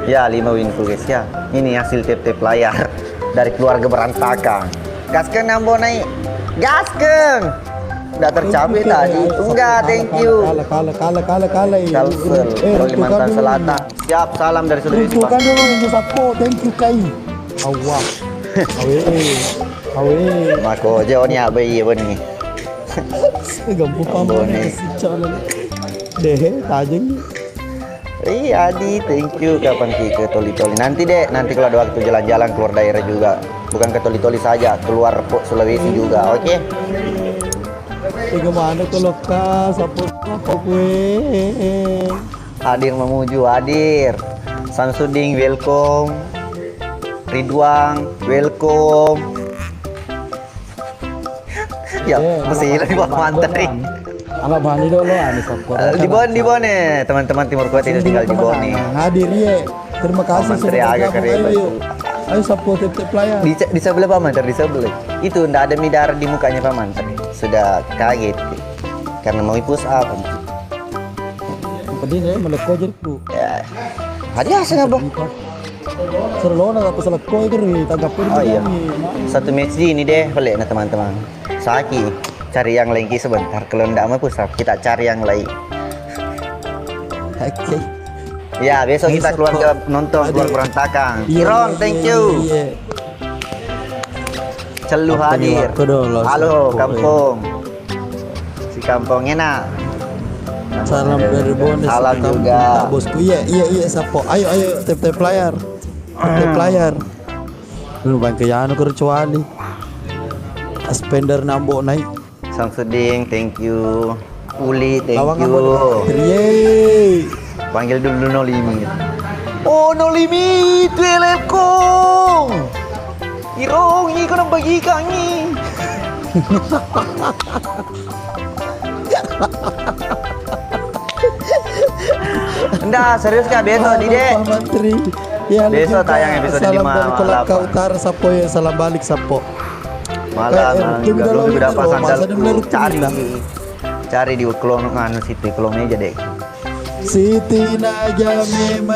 Ya 5 winku guys ya. Ini hasil tip-tip layar dari keluarga berantakan. Gasken Nambo naik. Gasken. Udah tercapai tadi. Enggak, thank you. Kalah. Kalsel Kalimantan Selatan. Siap, salam dari saudara Ispa. Tunjukkan dulu yang sapo. Thank you Kai. Awak. Awe. Mako jauh ni apa iya bani. Gampu paman kesicalan. Deh, tajeng. Iya Adi, thank you. Kapan ke Toli-Toli? Nanti deh, nanti kalau ada waktu jalan-jalan keluar daerah juga. Bukan ke Toli-Toli saja, keluar Sulawesi juga, oke? Gimana kalau apa gue? Hadir memuju, hadir. Samsuding, welcome. Ridwan, welcome. Ya, mesti hilang buat manteri. Anak bani dulu anu support. Di Bone, teman-teman Timur Kuat itu tinggal di Bone. Hadir ya. Terima kasih Menteri agak keren. Ayo support tip player. Di sebelah Pak Menteri, di sebelah. Itu ndak ada midar di mukanya Pak Menteri. Sudah kaget. Karena mau push up. Pedih ya meleko jerku. Ya. Hadiah sana, Bang. Serlona aku salah koi keri tanggapin. Oh iya. Satu match ini deh, balik nah teman-teman. Saki, cari yang lain sebentar. Kalau ndak mau push up, kita cari yang lain. Oke. Ya, besok kita keluar ke nonton keluar berantakan. Iron, thank you. Celu hadir. Halo, kampung. Si kampung enak. Salam dari bonus. Salam juga. Bosku. Iya, sapo. Ayo tip player. Tip player. Lu bang kayaan kecuali. Spender Nambo naik. Samsuding, thank you. Uli, thank you. Yeay. Panggil dulu no limit. Oh no limit, welcome. Irong, ini kau nak bagi kami. Enggak, serius kah besok di dek? Menteri. Ya, besok tayang episode 5 salam dari Kolaka malam. Utara sapo ya, salam balik sapo. Malam juga lu sudah pasang sandalku. Cari di kolong anu situ, kolong meja dek. Siti Najami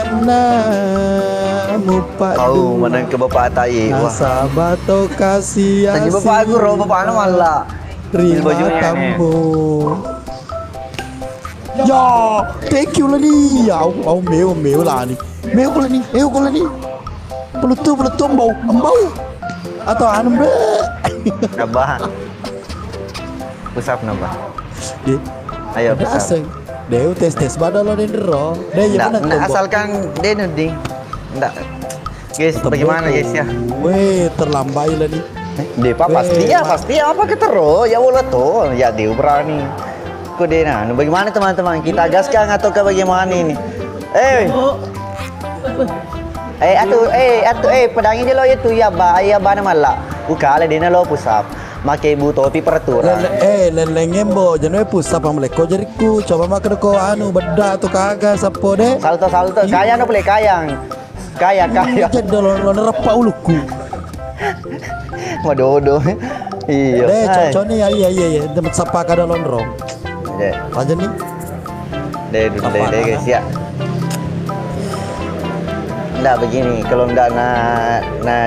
mupak Tahu menang ke bapak tai. Sabato kasih. Tadi bapak aku roh bapak anu malah. Terima kamu. Ya, thank you lah ni. Au meu lah ni. Meu lah ni. Pelutu ambau. Atau anu be. Nambah. Pusap nambah. Ayo pusap. Deu tes badan lo dendro. Nggak asalkan dia nuding. Nggak. Guys, bagaimana guys ya? Weh, terlambai lah nih. Depa pasti apa ketero ya wala tuh ya dia berani kodena bagaimana teman-teman kita gaskan atau ke bagaimana ini pedangnya lo itu ya bana malah ukala dena lo pusap make bu topi peraturan lelengnya bo jangan pusap amleko jariku coba makan ko anu beda tuh kagak sapo deh salto kaya no boleh kaya jadi lo nerapa uluku Madodo. Iya. Deh, cocok nih iya. Tempat sapa kada lonrong. Deh. Aja nih. Deh guys ya. Nggak begini, kalau nggak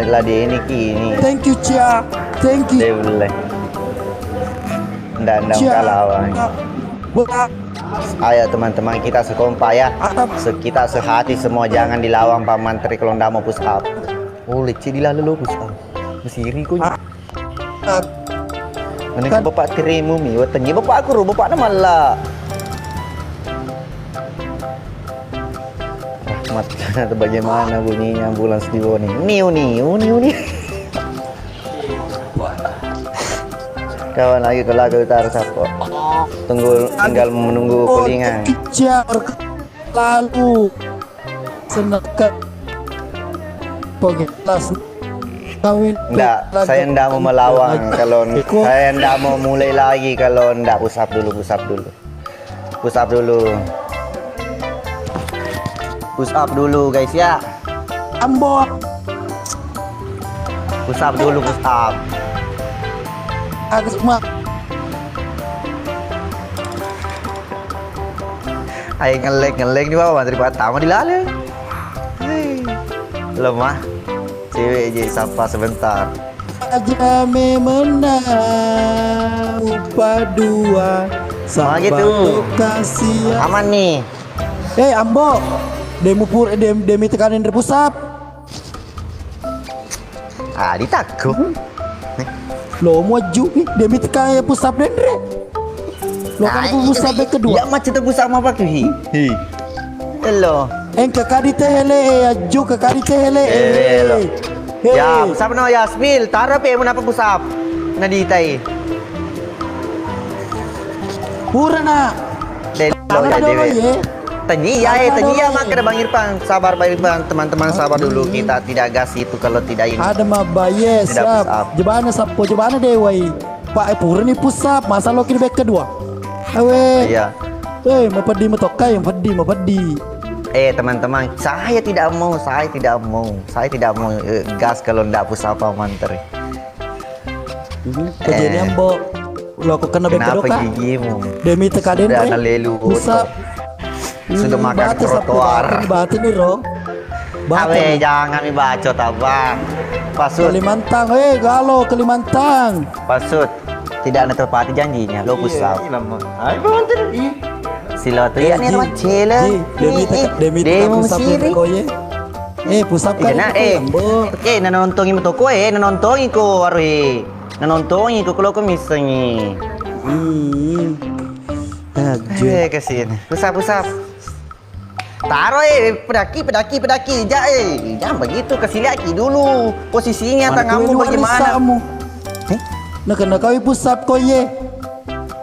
ladi ini kini. Thank you Cia. Thank you. Deh boleh. Nggak kalah. Ayo teman-teman kita sekompak ya. Kita sehati semua jangan dilawang Pak Menteri kalau nggak mau push up. Oh leceh dilalu push up. Mesiri ku. Mana kan bapak terimu mi, watanya bapak aku bapak nama malah. Rahmat atau bagaimana bunyinya ambulans di Bone. Niu. Kawan lagi ke Laga Utara sapo. Tinggal menunggu kulingan. Lalu senekat pengkelas. Enggak, saya enggak mau melawang kalau saya enggak mau mulai lagi kalau enggak push up dulu. Push up dulu guys ya. Ambo. Push up. Aku semua. Ayo ngelek di bawah dari pertama dilalui. Lemah. Cewek aja sapa sebentar. Aja menang upah dua sama gitu. kasih. Aman nih. Ambo, demi tekanin repusap. Ditakut. Lo maju nih demi tekanin pusap dendre. Lo kan pusap kedua. Ya macam tu pusap apa tu hi? Hello. Kakak ditehele aju kakak ditehele. Hello. Ya, pusap no ya spill. Tara pe mun apa pusap? Naditai. Purana. Hello ya dewe. Tanya mak ada Bang Irfan. Sabar Bang Irfan, teman-teman sabar dulu. Kita tidak gas itu kalau tidak ini. Ada mah baye sap. Jebana sapo jebana dewai. Pak Purana ni pusap, masa lo kini back kedua. Awe. Iya. Mau pedih mau tokai, mau pedih. Teman-teman, saya tidak mau gas kalau ndak pusapa manter. Kejadian Ambo. Lo kok kena back kedua Kenapa kah? gigimu? Demi tekaden Sudah lelu pusap. Sudah makan trotoar. Batu nih Ro. Awe jangan dibacot abang. Pasut, Kalimantan, galo Kalimantan. pasut. Tidak ada tepati janjinya. Lo pusap. Sila tu ya ni nama cela. Demi pusap ni koye. Pusap kan. Ambo. Nanontongi mo toko nanontongi ko arwe. Nanontongi ko kalau ko misalnya. Kasih. Pusap. Taruh pedaki. Jangan begitu, kasih lagi dulu. Posisinya tanganmu bagaimana? Nak kena kau pusap koye.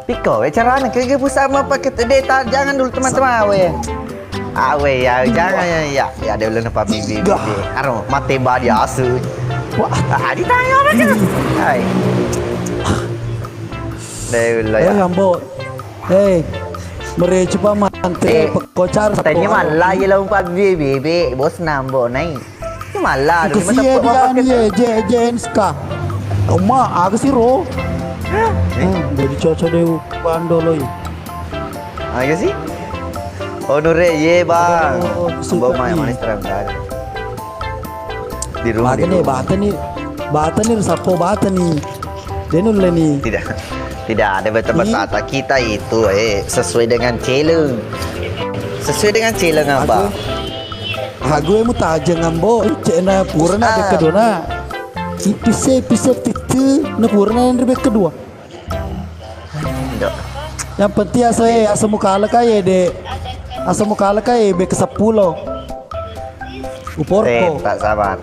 Piko, caranya kayak pusap apa kita data? Jangan dulu teman-teman, awe ya, jangan ya ada ulun apa bibi. Aro mate badi asu. Wah, ditanya apa kan? Hai. Dewa ya. Ambo. Mereka coba mantre pekocar. Tanya malah ya lawan pak bibi, bos nambo naik. Malah, Kesian dia ni Jenska. Oma, aku sih Ro. Jadi cocok deh bandolo ini. Agak sih? Honore ye bang. Bawa main manis terang di rumah. Bata nih sapo bata nih. Denul nih. Tidak ada bata-bata kita itu sesuai dengan challenge. Apa? Aku emu taja ngambo, cina purana ada kedua. Pise titu, na purana yang kedua. Yang penting asa mukala kaya de. Asa mukala kaya be ke 10. Uporko. Tak sabar.